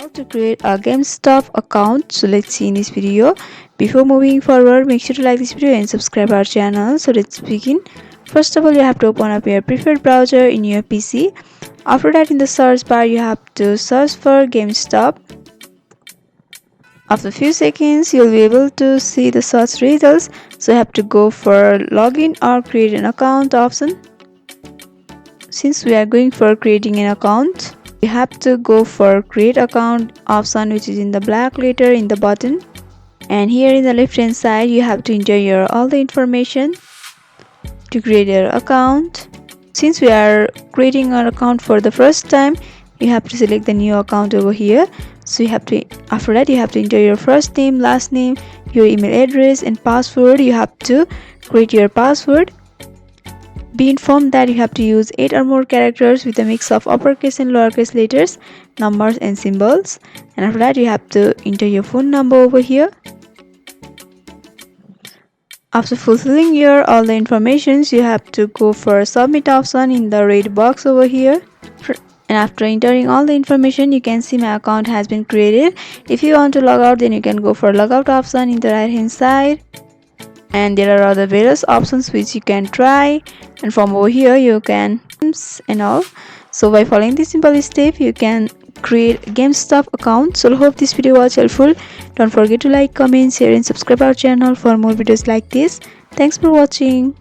How to create a GameStop account. So let's see in this video. Before moving forward, make sure to like this video and subscribe our channel. So let's begin. First of all, you have to open up your preferred browser in your PC. After that, in the search bar, you have to search for GameStop. After a few seconds, you'll be able to see the search results. So you have to go for login or create an account option. Since we are going for creating an account, you have to go for create account option, which is in the black letter in the button, and here in the left hand side you have to enter your all the information to create your account. Since we are creating our account for the first time, you have to select the new account over here. So you have to, after that, you have to enter your first name, last name, your email address and password. You have to create your password. Be informed that you have to use 8 or more characters with a mix of uppercase and lowercase letters, numbers and symbols. And after that, you have to enter your phone number over here. After fulfilling your all the informations, you have to go for submit option in the red box over here. And after entering all the information, you can see my account has been created. If you want to log out, then you can go for logout option in the right hand side. And there are other various options which you can try, and from over here you can and all. So by following this simple step, you can create a GameStop account. So I hope this video was helpful. Don't forget to like, comment, share and subscribe our channel for more videos like this. Thanks for watching.